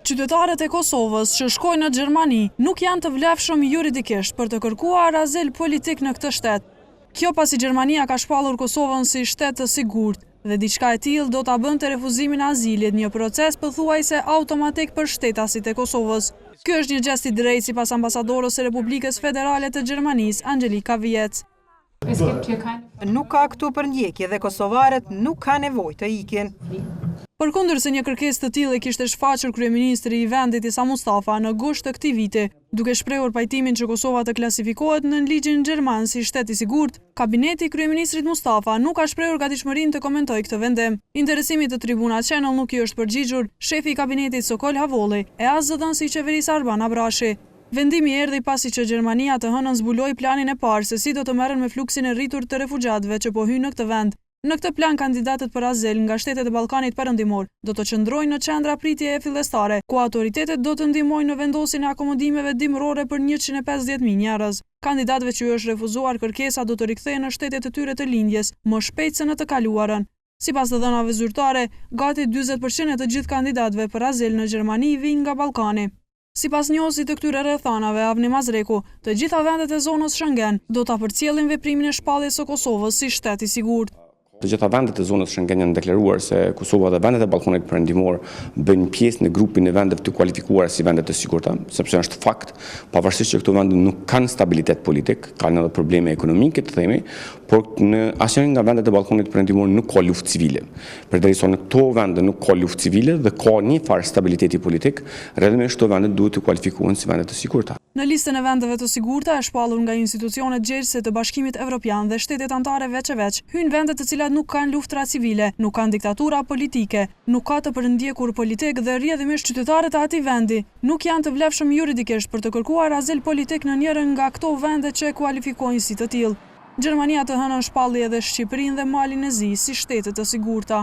Qytetarët e Kosovës që shkojnë në Gjermani nuk janë të vlefshëm juridikisht për të kërkuar azil politik në këtë shtet. Kjo pasi Gjermania ka shpallur Kosovën si shtet të sigurt dhe diçka e tillë do ta bënte refuzimin e azilit një proces pothuajse automatik për shtetasit e Kosovës. Ky është një gjest i drejtë sipas ambasadorës së Republikës Federale të Gjermanisë, Angelika Viec. Nuk ka këtu për ndjekje dhe kosovarët nuk ka nevojë të ikin. Përkundër se një kërkesë të tillë e kishte shfaqur kryeministri i vendit Isa Mustafa në gusht të këtij viti, duke shprehur pajtimin që Kosova të klasifikohet në ligjin gjerman si shtet i sigurt, kabineti i kryeministrit Mustafa nuk ka shprehur gatishmërinë të komentojë këtë vendim. Interesimi të Tribuna Channel nuk i është përgjigjur shefi i kabinetit Sokol Havolli e as zëdhënësi i qeverisë Arban Abrashi. Vendimi erdhi pasi që Gjermania të hënën zbuloi planin e parë se si do të merren me fluksin e rritur të refugjatëve që po hyjnë në këtë vend. Në këtë plan, kandidatët për azil nga shtetet e Ballkanit Perëndimor do të qëndrojnë në qendra pritjeje fillestare, ku autoritetet do të ndihmojnë në vendosjen e akomodimeve dimërore për 150.000 njerëz. Kandidatëve që ju është refuzuar kërkesa do të rikthehen në shtetet e tyre të lindjes, më shpejt se në të kaluarën. Sipas të dhënave zyrtare, gati 40% e të gjithë kandidatëve për azil në Gjermani vijnë nga Ballkani. Sipas njohësit të këtyre rrethanave, Avni Mazreku, të gjitha vendet e zonës Schengen do ta përcjellin veprimin e shpalljes së Kosovës si shtet i sigurt. Të gjitha vendet e zonës Schengen janë deklaruar se Kosova dhe vendet e Ballkanit Perëndimor bëjnë pjesë në grupin e vendeve të kualifikuara si vende të sigurta, sepse është fakt, pavarësisht që këto vende nuk kanë stabilitet politik, kanë edhe probleme ekonomike të themi, por në asnjë nga vendet e Ballkanit Perëndimor nuk ka luftë civile. Përderisa në këto vende nuk ka luftë civile dhe ka një farë stabiliteti politik, rrjedhimisht këto vende duhet të kualifikohen si vende të sigurta. Në listën e vendeve të sigurta e shpallur nga institucionet gjerëse të Bashkimit Evropian dhe shtetet anëtare veç e veç, hyn vendet të cilat nuk kanë luftra civile, nuk kanë diktatura politike, nuk ka të përndjekur politik dhe rrjedhimisht qytetarët e atij vendi nuk janë të vlefshëm juridikisht për të kërkuar azil politik në njërin nga këto vende që e kualifikojnë si të tillë. Gjermania të hënën shpalli edhe Shqipërinë dhe Malin e Zi si shtete të sigurta.